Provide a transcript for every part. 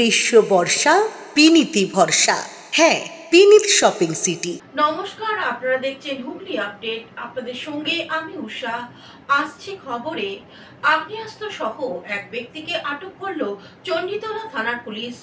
গ্রীষ্ম বর্ষা পিনিতি ভরসা। হ্যাঁ, পিনিত শপিং সিটি। নমস্কার, আপনারা দেখছেন হুগলি আপডেট। আপনাদের সঙ্গে আমি উষা। আসছে খবরে, আগ্নেয়াস্ত্র সহ এক ব্যক্তিকে আটক করলো চণ্ডীতলা থানার পুলিশ।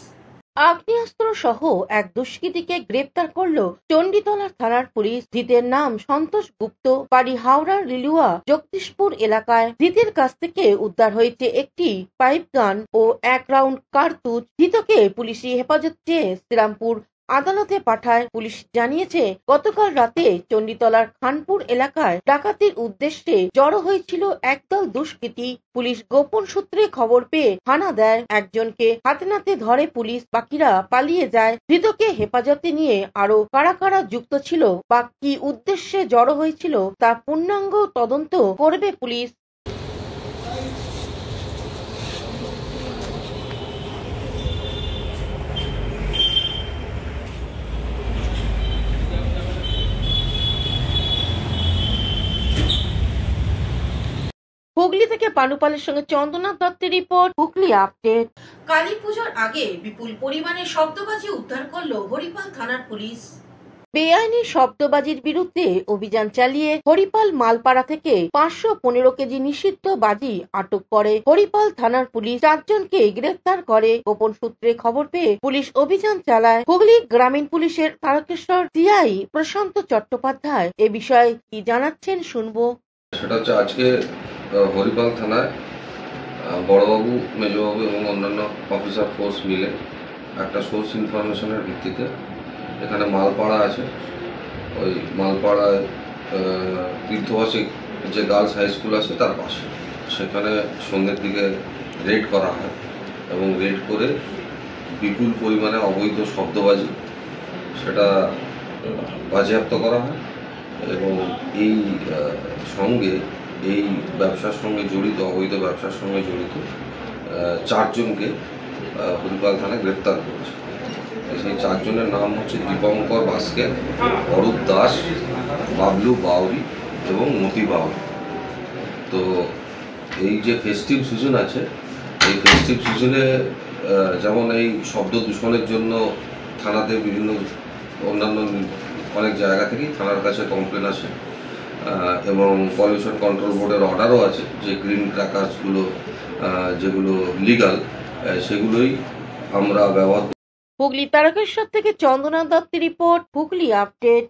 আগ্নেয়াস্ত্র সহ এক দুষ্কৃতীকে গ্রেপ্তার করলো চণ্ডীতলা থানার পুলিশ। ধৃতের নাম সন্তোষ গুপ্ত, বাড়ি হাওড়ার লিলুয়া জগদীশপুর এলাকায়। ধৃতের কাছ থেকে উদ্ধার হয়েছে একটি পাইপ গান ও 1 রাউন্ড কার্তুজ। ধৃতকে পুলিশি হেফাজত চেয়ে শ্রীরামপুর আদালতে পাঠায়। পুলিশ জানিয়েছে, গতকাল রাতে চণ্ডীতলার খানপুর এলাকায় ডাকাতির উদ্দেশ্যে জড়ো হয়েছিল একদল দুষ্কৃতী। পুলিশ গোপন সূত্রে খবর পেয়ে হানা দেয়। একজনকে হাতে নাতে ধরে পুলিশ, বাকিরা পালিয়ে যায়। ধৃতকে হেফাজতে নিয়ে আরো কারা কারা যুক্ত ছিল বা কি উদ্দেশ্যে জড়ো হয়েছিল তা পূর্ণাঙ্গ তদন্ত করবে পুলিশ। হুগলি থেকে পানুপালের সঙ্গে চন্দনা দত্তের রিপোর্ট, হুগলি আপডেট। কালী পুজোর আগে বিপুল পরিমাণে শব্দবাজি উদ্ধার করলো হরিপাল থানার পুলিশ। বেআইনি শব্দবাজির বিরুদ্ধে অভিযান চালিয়ে হরিপাল মালপাড়া থেকে 515 কেজি নিষিদ্ধ বাজি আটক করে হরিপাল থানার পুলিশ। 4 জনকে গ্রেফতার করে। গোপন সূত্রে খবর পেয়ে পুলিশ অভিযান চালায়। হুগলি গ্রামীণ পুলিশের তারকেশ্বর সিআই প্রশান্ত চট্টোপাধ্যায় এ বিষয়ে কি জানাচ্ছেন শুনবো। সেটা হচ্ছে আজকে হরিপাল থানায় বড়বাবু, মেজবাবু এবং অন্যান্য অফিসার ফোর্স মিলে একটা সোর্স ইনফরমেশনের ভিত্তিতে এখানে মালপাড়া আছে, ওই মালপাড়ায় তীর্থবাসী যে গার্লস হাই স্কুল আছে তার পাশে, সেখানে সন্ধ্যের দিকে রেড করা হয় এবং রেড করে বিপুল পরিমাণে অবৈধ শব্দবাজি সেটা বাজেয়াপ্ত করা হয় এবং এই সঙ্গে এই ব্যবসার সঙ্গে জড়িত, অবৈধ ব্যবসার সঙ্গে জড়িত 4 জনকে হরিপাল থানায় গ্রেপ্তার করেছে। সেই 4 জনের নাম হচ্ছে দীপঙ্কর বাস্কে, অরূপ দাস, বাবলু বাউরি এবং মতি বাউরি। তো এই যে ফেস্টিভ সিজন আছে, এই ফেস্টিভ সিজনে যেমন এই শব্দ দূষণের জন্য থানাতে বিভিন্ন অন্যান্য অনেক জায়গা থেকেই থানার কাছে কমপ্লেন আসে এবং পলিউশন কন্ট্রোল বোর্ডের অর্ডারও আছে যে গ্রিন ক্র্যাকার্সগুলো যেগুলো লিগাল সেগুলোই আমরা ব্যবহার। হুগলি তারকেশ্বর থেকে চন্দনা দত্তের রিপোর্ট, হুগলি আপডেট।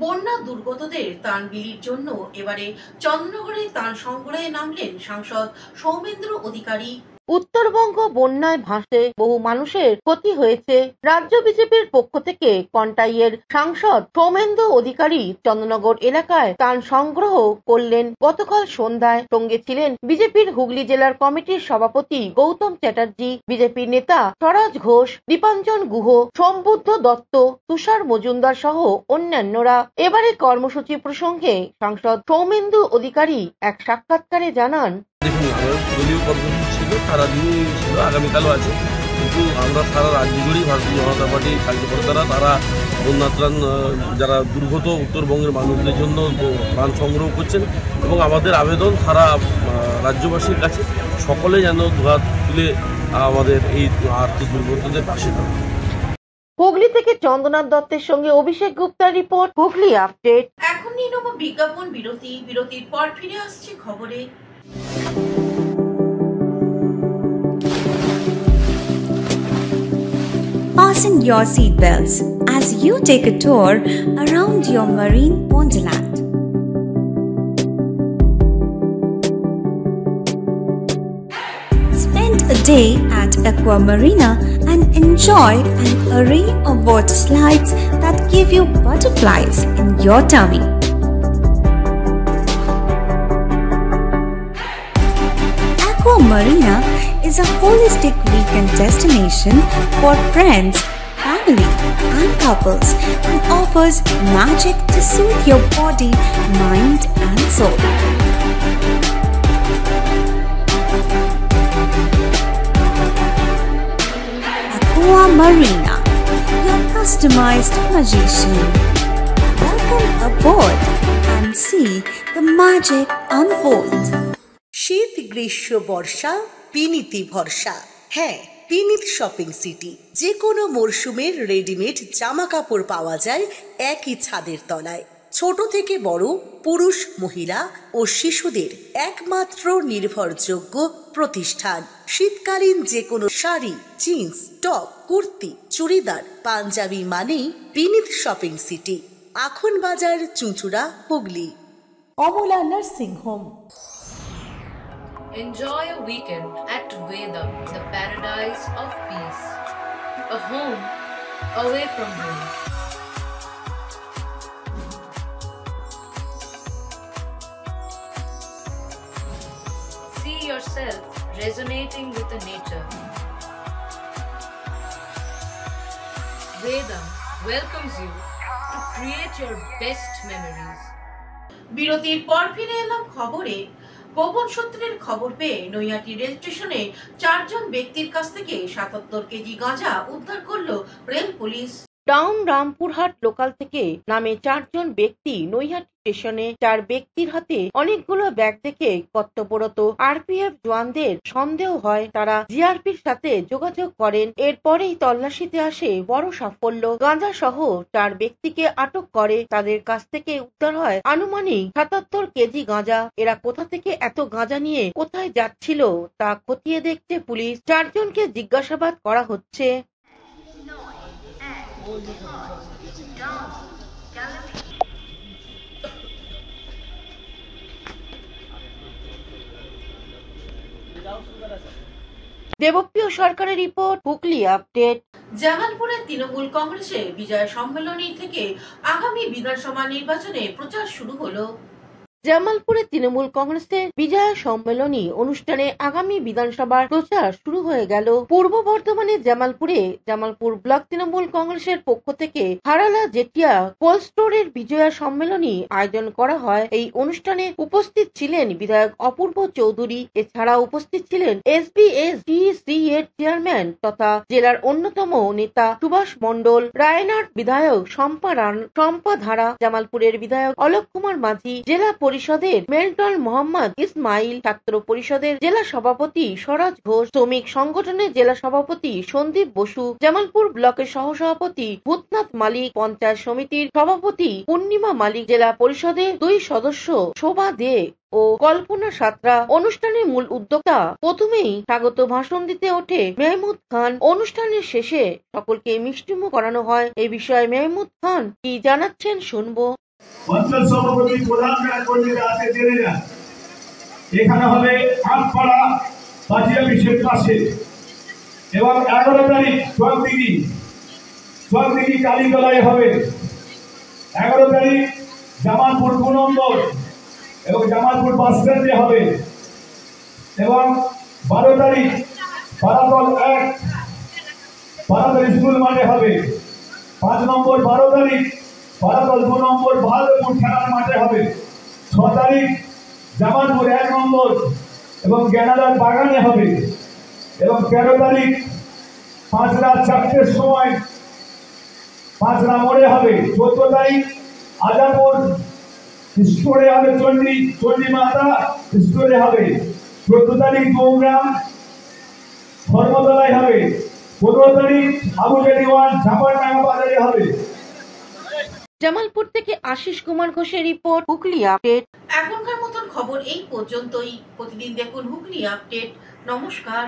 বন্যা দুর্গতদের ত্রাণ বিলির জন্য এবারে চন্দ্রনগরে ত্রাণ সংগ্রহে নামলেন সাংসদ সৌমেন্দ্র অধিকারী। উত্তরবঙ্গ বন্যায় ভাসে বহু মানুষের ক্ষতি হয়েছে। রাজ্য বিজেপির পক্ষ থেকে কন্টাইয়ের সাংসদ সৌমেন্দ্র অধিকারী চন্দ্রনগর এলাকায় ত্রাণ সংগ্রহ করলেন। গতকাল সন্ধ্যায় সঙ্গে ছিলেন বিজেপির হুগলি জেলার কমিটির সভাপতি গৌতম চ্যাটার্জি, বিজেপির নেতা স্বরাজ ঘোষ, দীপাঞ্জন গুহ, সম্বুদ্ধ দত্ত, তুষার মজুমদার সহ অন্যান্যরা। এবারে কর্মসূচি প্রসঙ্গে সাংসদ সৌমেন্দ্র অধিকারী এক সাক্ষাৎকারে জানান, দলীয় কর্মসূচি ছিল, সারা দিনই ছিল, আগামীকালও আছে, কিন্তু আমরা সারা রাজ্য জুড়েই ভারতীয় জনতা পার্টি কার্যকর্তারা তারা বন্যা ত্রাণ যারা দুর্গত উত্তরবঙ্গের মানুষদের জন্য ত্রাণ সংগ্রহ করছেন এবং আমাদের আবেদন সারা রাজ্যবাসীর কাছে সকলে যেন দুহাত তুলে আমাদের এই আর্থিক দুর্গতদের পাশে থাকে। হুগলি থেকে চন্দনা দত্তের সঙ্গে অভিষেক গুপ্তার রিপোর্ট, হুগলি আপডেট। এখন নিয়ে নেব বিজ্ঞাপন বিরতি। বিরতির পর ফিরে আসছে খবরে। Fasten your seatbelts as you take a tour around your marine wonderland. Spend a day at Aqua Marina and enjoy an array of water slides that give you butterflies in your tummy. Aqua Marina is a holistic weekend destination for friends, family and couples and offers magic to soothe your body, mind and soul. Aqua Marina, your customized magician. Welcome aboard and see the magic unfold. শীত গ্রীষ্ম বর্ষা পিনিতি ভরসা। হ্যাঁ, পিনিত shopping city. যে কোনো মরশুমের readymade জামা কাপড় পাওয়া যায় একই ছাদের তলায়। ছোট থেকে বড়, পুরুষ, মহিলা ও শিশুদের একমাত্র নির্ভরযোগ্য প্রতিষ্ঠান। শীতকালীন যে কোনো শাড়ি, জিন্স, টপ, কুর্তি, চুড়িদার, পাঞ্জাবি মানেই পিনিত শপিং সিটি। আখন বাজার, Chuchura, Hooghly. Amala nursing home. Enjoy a weekend at Vedam, the paradise of peace. A home away from home. See yourself resonating with the nature. Vedam welcomes you to create your best memories. বিরতির পর ফিরে এলাম খবরে। গোপন সূত্রের খবর পেয়ে নৈহাটি রেল স্টেশনে 4 জন ব্যক্তির কাছ থেকে 77 কেজি গাঁজা উদ্ধার করলো rail police. Town Rampurhat local থেকে নামে 4 জন ব্যক্তি নৈহাটি স্টেশনে 4 ব্যক্তির হাতে অনেকগুলো ব্যাগ দেখে কর্তব্যরত আরপিএফ জওয়ানদের সন্দেহ হয়, তারা জিআরপির সাথে যোগাযোগ করেন। এরপরেই তল্লাশিতে আসে বড় সাফল্য। গাঁজা সহ 4 ব্যক্তিকে আটক করে। তাদের কাছ থেকে উদ্ধার হয় আনুমানিক 77 কেজি গাঁজা। এরা কোথা থেকে এত গাঁজা নিয়ে কোথায় যাচ্ছিল তা খতিয়ে দেখছে পুলিশ। 4 জনকে জিজ্ঞাসাবাদ করা হচ্ছে। দেবপ্রিয় সরকারের রিপোর্ট, হুগলি আপডেট। জামালপুরের তৃণমূল কংগ্রেসের বিজয় সম্মেলনী থেকে আগামী বিধানসভা নির্বাচনে প্রচার শুরু হলো। জামালপুরে তৃণমূল কংগ্রেসের বিজয়া সম্মেলনী অনুষ্ঠানে আগামী বিধানসভার প্রচার শুরু হয়ে গেল। পূর্ব বর্ধমানের জামালপুর ব্লক তৃণমূল কংগ্রেসের পক্ষ থেকে হারালা জেটিয়া কোল্ড স্টোরের বিজয়া সম্মেলনী আয়োজন করা হয়। এই অনুষ্ঠানে উপস্থিত ছিলেন বিধায়ক অপূর্ব চৌধুরী। এছাড়া উপস্থিত ছিলেন এসবিএসডিসি এর চেয়ারম্যান তথা জেলার অন্যতম নেতা সুভাষ মণ্ডল, রায়নার বিধায়ক শম্পা ধারা, জামালপুরের বিধায়ক অলোক কুমার মাঝি, জেলা পরিষদের মেলটন মোহাম্মদ ইসমাইল, ছাত্র পরিষদের জেলা সভাপতি স্বরাজ ঘোষ, শ্রমিক সংগঠনের জেলা সভাপতি সন্দীপ বসু, জামালপুর ব্লকের সহসভাপতি ভূতনাথ মালিক, পঞ্চায়েত সমিতির সভাপতি পূর্ণিমা মালিক, জেলা পরিষদের 2 সদস্য শোভা দে ও কল্পনা সাঁতরা। অনুষ্ঠানের মূল উদ্যোক্তা প্রথমেই স্বাগত ভাষণ দিতে ওঠে মেহমুদ খান। অনুষ্ঠানের শেষে সকলকে মিষ্টিমুখ করানো হয়। এই বিষয়ে মেহমুদ খান কি জানাচ্ছেন শুনবো। অঞ্চল সভাপতি প্রধান কর্মীরা আছে জেনে যান। এখানে হবে আমপাড়া পার্টি অফিসের পাশে এবং 11 তারিখ চকদিঘি কালীতলায় হবে। 11 তারিখ জামালপুর 2 নম্বর এবং জামালপুর বাস স্ট্যান্ডে হবে এবং 12 তারিখ পারাতল 1 পারাতল স্কুল মাঠে হবে। 5 নম্বর 12 তারিখ পারাতল 2 নম্বর বাহাদুরপুর খেলার মাঠে হবে। 6 তারিখ জামালপুর 1 নম্বর এবং জ্ঞানাদার বাগানে হবে এবং 13 তারিখ 5 রাত 4টের সময় 5 মোড়ে হবে। 14 তারিখ আজাপুর স্টোরে হবে, চণ্ডী মাতা স্টোরে হবে। 14 তারিখ গৌগ্রাম ধর্মতলায় হবে। 15 তারিখ আবু জাদিওয়ান ঝাপারডাঙ্গা বাজারে হবে। জামালপুর থেকে আশিস কুমার ঘোষের রিপোর্ট, হুগলি আপডেট। এখনকার মতন খবর এই পর্যন্তই। প্রতিদিন দেখুন হুগলি আপডেট। নমস্কার।